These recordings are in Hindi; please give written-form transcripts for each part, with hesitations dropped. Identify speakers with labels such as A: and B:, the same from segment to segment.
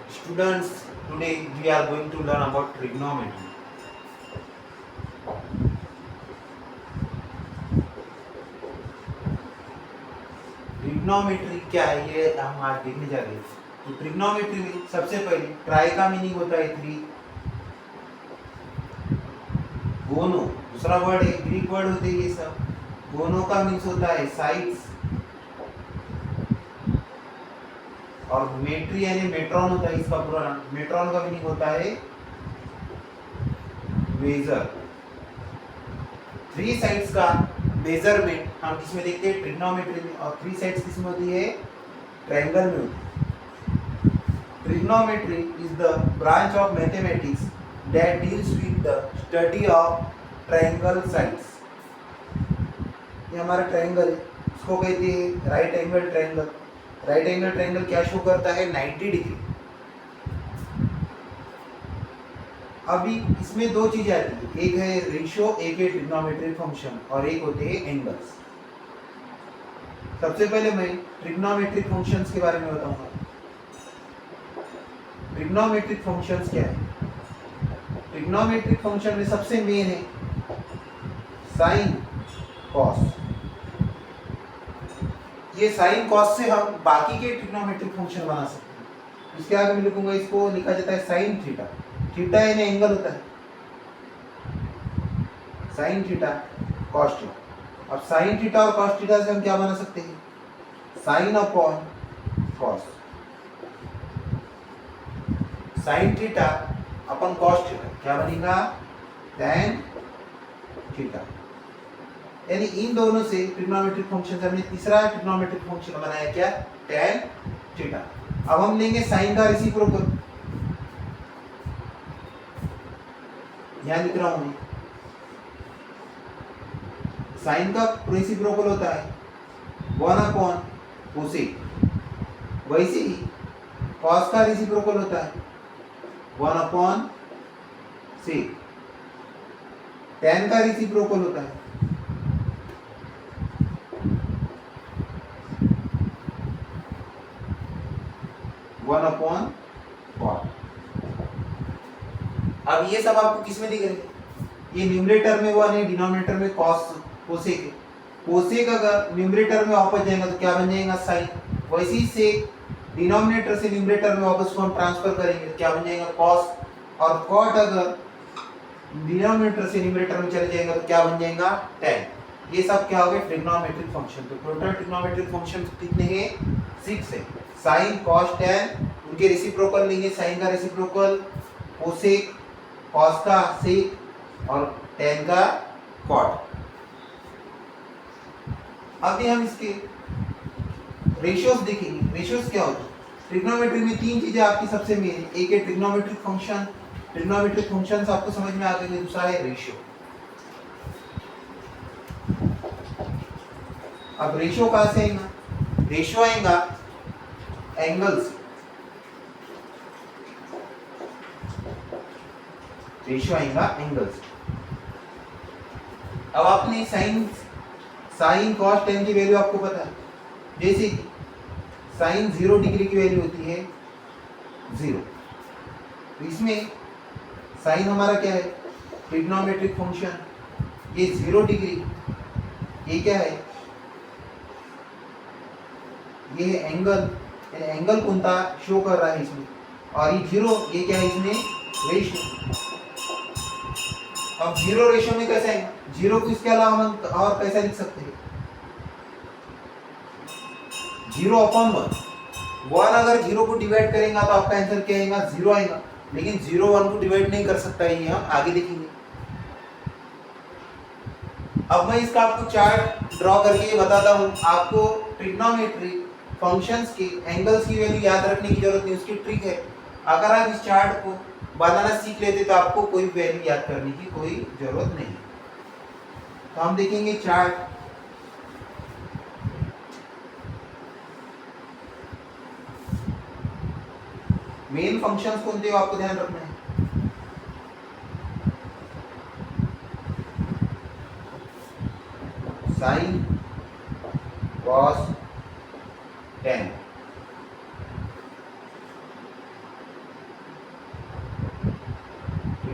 A: Students, today we are going to learn about trigonometry. Trigonometry क्या है ये हम आज देखने जा रहे हैं। तो ट्रिग्नोमेट्री में सबसे पहले ट्राई का मीनिंग होता है थ्री, गोनो दूसरा वर्ड है, ग्रीक वर्ड होते हैं ये सब। गोनो का मीन्स होता है साइड्स, और मेट्री यानी मेट्रॉन होता है इसका पूरा नाम। मेट्रॉन का मीनिंग होता है मेजर। थ्री साइड्स का मेजरमेंट हम किसमें देखते हैं? ट्रिग्नोमेट्री में। और थ्री साइड्स किसमें होती है? ट्रायंगल में होती है। Trigonometry is the branch of mathematics that deals with the study of triangle sides. ये हमारा ट्रायंगल है, इसको कहते हैं right angle triangle. Right angle triangle क्या शो करता है? 90 डिग्री। अभी इसमें दो चीजें आती है, एक है रेशियो, एक है ट्रिग्नोमेट्रिक फंक्शन, और एक होते हैं एंगल्स। सबसे पहले मैं ट्रिग्नोमेट्रिक फंक्शंस के बारे में बताऊंगा। ट्रिग्नोमेट्रिक फंक्शंस क्या है? ट्रिग्नोमेट्रिक फंक्शन में सबसे मेन है साइन कॉस। ये साइन कॉस से हम बाकी के ट्रिग्नोमेट्रिक फंक्शन बना सकते हैं। इसके आगे मैं लिखूंगा, इसको लिखा जाता है साइन थीटा। थीटा यानी एंगल होता है, साइन थीटा कॉस थीटा। अब साइन थीटा और कॉस थीटा से हम क्या बना सकते हैं? Sine upon cos. Sine theta upon cos theta क्या बनेगा? Tan theta. यानी इन दोनों से ट्रिग्नोमेट्रिक फंक्शन से हमने तीसरा ट्रिग्नोमेट्रिक फंक्शन बनाया, क्या? Tan theta. अब हम लेंगे साइन का रेसिप्रोकल। यहां लिख रहा हूं मैं, साइन का रेसिप्रोकल होता है 1 अपॉन कोसेक। वैसे ही कॉस का रेसिप्रोकल होता है 1 अपॉन सेक। टैन का रेसिप्रोकल होता है 1 अपॉन कॉट। अब ये सब आपको किस में दिख रहे हैं? ये न्यूमरेटर में 1 है, डिनोमिनेटर में कॉस कोसेक है। कोसेक अगर न्यूमरेटर में वापस जाएगा तो क्या बन जाएगा? साइन। वैसे से डिनोमिनेटर से न्यूमरेटर में वापस को हम ट्रांसफर करेंगे तो क्या बन जाएगा? कॉस। और कॉट अगर डिनोमिनेटर से न्यूमरेटर में चले जाएगा तो क्या बन जाएगा? टैन। ये सब क्या हो गए? Trigonometric function. तो टोटल ट्रिग्नोमेट्रिक फंक्शन कितने हैं? 6 है। साइन कॉस टैन, उनके रेसिप्रोकल लेंगे। साइन का रेसिप्रोकल कोसेक, कॉस का सेक, और टैन का कॉट। अभी हम इसके रेशियोज देखेंगे। रेशियोज क्या होते हैं? ट्रिग्नोमेट्री में तीन चीजें आपकी सबसे मेन है। एक है ट्रिग्नोमेट्रिक फंक्शन। ट्रिग्नोमेट्रिक फंक्शंस आपको समझ में आ गए। दूसरा है रेशियो। अब रेशियो कहां से आएगा? रेशियो आएगा एंगल्स। रेशियो आएगा एंगल्स। अब आपने साइन कॉस टेन की वैल्यू आपको पता है। जैसे कि साइन 0 डिग्री की वैल्यू होती है 0। तो इसमें साइन हमारा क्या है? Trigonometric function. ये 0 डिग्री, ये क्या है? ये है एंगल। एंगल कौन सा शो कर रहा है इसमें? और ये 0, ये क्या है इसमें? रेशियो। अब 0 रेशियो में कैसे आएगा? 0 को इसके अलावा हम और कैसे लिख सकते हैं? 0 अपॉन 1। 1 अगर 0 को डिवाइड करेंगे तो आपका आंसर क्या आएगा? 0 आएगा। लेकिन 0 1 को डिवाइड नहीं कर सकता है, ये हम आगे देखेंगे। अब मैं इसका आपको चार्ट ड्रॉ करके बताता हूँ। आपको ट्रिग्नोमेट्री फंक्शंस के एंगल्स की वैल्यू याद रखने की जरूरत नहीं, उसकी ट्रिक है। अगर आप इस चार्ट को बनाना सीख लेते तो आपको कोई वैल्यू याद करने की कोई जरूरत नहीं। तो हम देखेंगे चार्ट। मेन फंक्शंस कौन थे आपको ध्यान रखना है। Sine cos tan.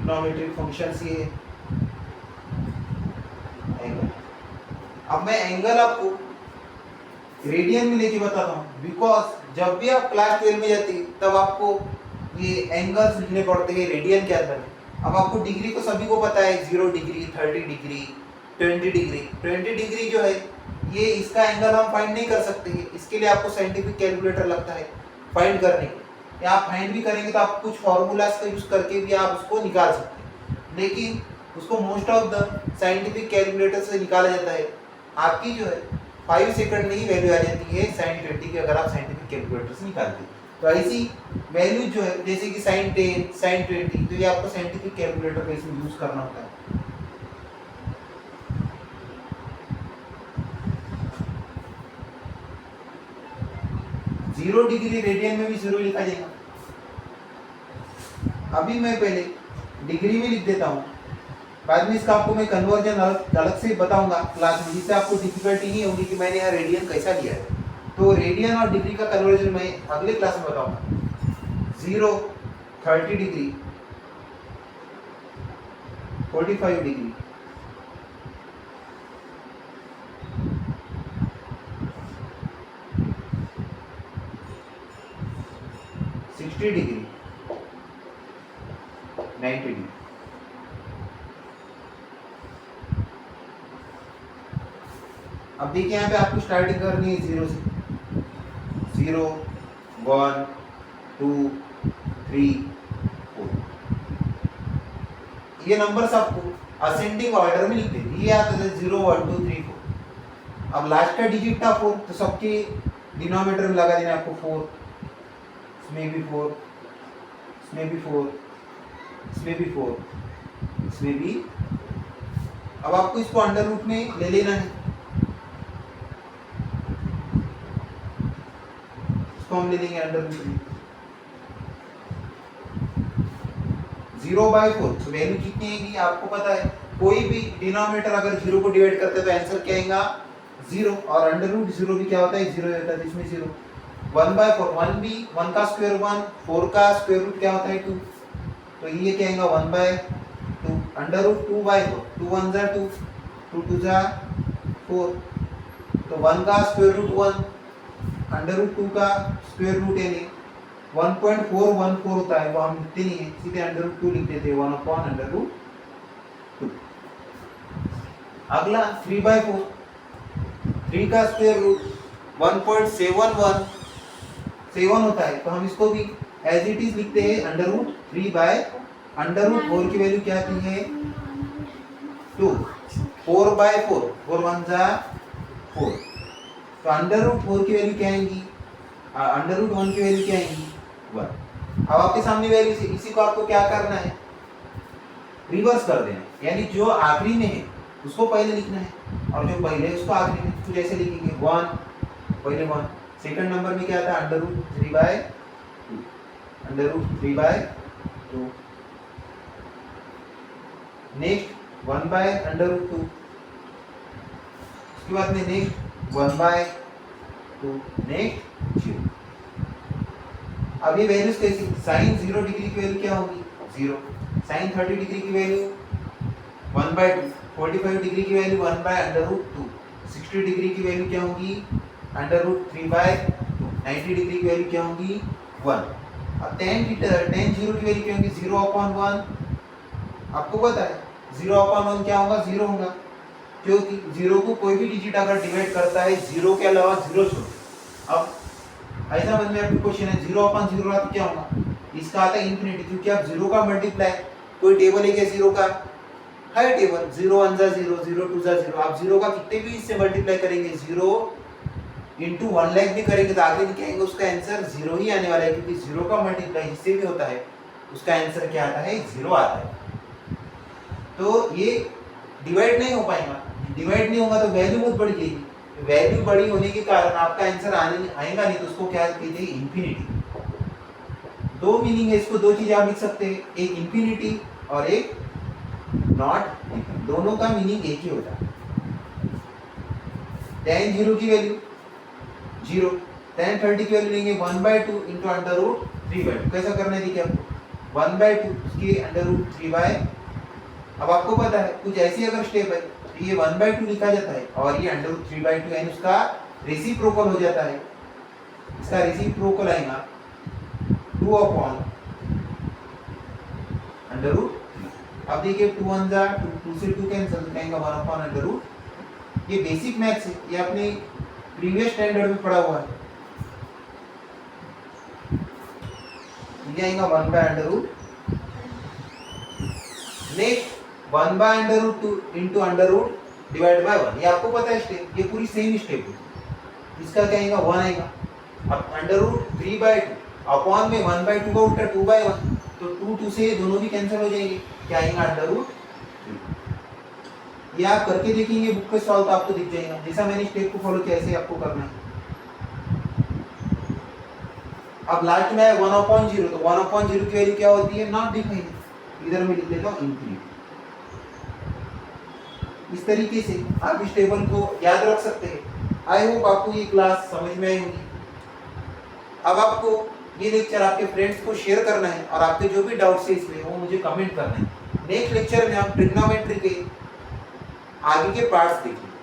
A: Trigonometric functions ये एंगल। अब मैं एंगल आपको रेडियन में लेके बताता हूँ, बिकॉज जब भी आप क्लास 12 में जाती है तब आपको ये एंगल्स लिखने पड़ते हैं रेडियन के अंदर। अब आपको डिग्री तो सभी को पता है, 0 डिग्री, 30 डिग्री, 20 डिग्री। 20 डिग्री जो है ये इसका एंगल हम फाइंड नहीं कर सकते हैं, इसके लिए आपको साइंटिफिक कैलकुलेटर लगता है फाइंड करने के। या आप फाइंड भी करेंगे तो आप कुछ फॉर्मूलाज का यूज करके भी आप उसको निकाल सकते हैं, लेकिन उसको most of the scientific calculator से निकाला जाता है। आपकी जो है 5 सेकंड में ही वैल्यू आ जाती है sin 20 की, अगर आप साइंटिफिक कैलकुलेटर से निकालते हैं। तो ऐसी वैल्यू जो है जैसे कि sin 10, sin 20, तो ये आपको साइंटिफिक कैलकुलेटर का इसमें यूज करना होता है। जीरो डिग्री रेडियन में भी 0 लिखा जाएगा। अभी मैं पहले डिग्री में लिख देता हूँ, बाद में इसका आपको मैं कन्वर्जन अलग से बताऊंगा क्लास में, जिससे आपको डिफिकल्टी नहीं होगी कि मैंने यहाँ रेडियन कैसा लिया है। तो रेडियन और डिग्री का कन्वर्जन मैं अगले क्लास में बताऊंगा। 0, 30 डिग्री, 45 डिग्री, 60 डिग्री, 90 डिग्री। अब देखिए यहाँ पे आपको स्टार्टिंग करनी है 0 से। 0, 1, 2, 3, 4। ये नंबर्स आपको असेंडिंग ऑर्डर में लिख देंगे। ये आता है 0, 1, 2, 3, 4। अब लास्ट का डिजिट था 4, तो सबके डिनोमिनेटर में लगा देना आपको 4, इसमें भी 4, इसमें भी 4, इसमें भी 4, इसमें भी। अब आपको इसको अंडर रूट में ले लेना है, हम ले लेंगे अंडर रूट में 0/4। तो वैल्यू कितनी आएगी आपको पता है, कोई भी डिनोमिनेटर अगर 0 को डिवाइड करते हैं तो आंसर क्या आएगा 0, और अंडर रूट 0 भी क्या होता है 0 होता है, इसमें 0। 1/4, 1 भी 1 का स्क्वायर 1, 4 का स्क्वायर रूट क्या होता है 2, तो ये क्या आएगा 1/2। अंडर रूट 2/4, 2 1 जा 2, 2 2 जा 4, तो 1 का स्क्वायर रूट 1, अंडर रूट 2 का स्क्वायर रूट यानी 1.414 होता है, वो हम लिखते नहीं है, सीधे अंडर रूट 2 लिख देते हैं, 1/√2। अगला 3/4, 3 का स्क्वायर रूट 1.717 होता है, तो हम इसको भी एज इट इज लिखते हैं अंडर रूट 4 की वैल्यू क्या आती है 2, 4/4, 4 1 जा 4, तो अंडर रूट 4 की वैल्यू क्या आएगी, अंडर रूट 1 की वैल्यू क्या आएगी 1। अब आपके सामने वैल्यू इसी को आपको क्या करना है रिवर्स कर देना है, यानी जो आखिरी में है उसको पहले लिखना है और जो पहले है उसको आखिरी में। तो जैसे लिखेंगे 1 पहले 1, सेकंड नंबर में क्या आता है under root 3/2, under root 3/2, next 1/√2, उसके बाद में नेक्स्ट 1/2, नेक्स्ट 0। अब ये वैल्यूज कैसी, साइन 0 डिग्री की वैल्यू क्या होगी 0, साइन 30 डिग्री की वैल्यू 1/2, 45 डिग्री की वैल्यू 1/√2, 60 डिग्री की वैल्यू क्या होगी √3/2, 90 डिग्री की वैल्यू क्या होगी 1। अब tan 0 की वैल्यू क्या होगी 0/1। आपको पता है 0/1 क्या होगा 0 होगा, क्योंकि 0 को कोई भी डिजिट अगर डिवाइड करता है 0 के अलावा 0 छोड़। अब ऐसा मन में आपको क्वेश्चन है 0/0 आता क्या होगा, इसका आता है इंफिनिटी, क्योंकि आप 0 का मल्टीप्लाई, कोई टेबल है क्या 0 का, है टेबल 0 1 जा 0, 0 2 जा 0, आप 0 का कितने भी इससे मल्टीप्लाई करेंगे 0 into 1 लाख भी करेंगे तो आगे निकलेंगे उसका आंसर 0 ही आने वाला है, क्योंकि 0 का मल्टीप्लाई जिससे भी होता है उसका आंसर क्या आता है 0 आता है। तो ये डिवाइड नहीं हो पाएगा, डिवाइड नहीं होगा तो वैल्यू बहुत बड़ी जाएगी, वैल्यू बड़ी होने के कारण आपका आंसर आएगा नहीं, तो उसको क्या कहते हैं इंफिनिटी। दो मीनिंग है इसको, दो चीज आप लिख सकते हैं, एक इंफिनिटी और एक नॉट, दोनों का मीनिंग एक ही होता है। tan 0 की वैल्यू 0, tan 30 की वैल्यू लेंगे 1/2 into अंडर रूट 3/2। कैसा करना है देखिए आपको, 1/2 के अंडर रूट 3 बाय, अब आपको पता है कुछ ऐसी अगर स्टेप है तो ये 1/2 लिखा जाता है और ये अंडर रूट 3/2 यानी उसका रेसिप्रोकल हो जाता है। इसका रेसिप्रोकल आएगा 2 अपॉन अंडर रूट। अब देखिए 2 1 जा 2 से 2 कैंसिल तो कहेंगे 1 अपॉन अंडर रूट। ये बेसिक मैथ्स है, ये अपने प्रीवियस स्टैंडर्ड में पढ़ा हुआ है। ये आएगा 1 by under root. Next 1 by under root 2 into under root divide by 1, ये आपको पता है स्टेप, ये पूरी सेम स्टेप है। इसका क्या आएगा 1 आएगा। अब अंडर रूट 3/2 अपॉन में 1/2 का उल्टा 2/1, तो 2 2 से दोनों भी कैंसिल हो जाएंगे, क्या आएगा अंडर रूट 3। ये आप करके देखेंगे बुक पे सॉल्व तो आपको दिख जाएगा, जैसा मैंने स्टेप को फॉलो किया ऐसे आपको करना है। अब लास्ट में है 1/0, तो 1/0 की वैल्यू क्या होती है, नॉट डिफाइंड, इधर मैं लिख देता हूं इंफिनिटी। इस तरीके से आप इस टेबल को याद रख सकते हैं। आई होप आपको ये क्लास समझ में आई होगी। अब आपको ये लेक्चर आपके फ्रेंड्स को शेयर करना है और आपके जो भी डाउट्स है इसमें वो मुझे कमेंट करना है। नेक्स्ट लेक्चर में आप ट्रिग्नोमेट्री के आगे के पार्ट्स देखेंगे।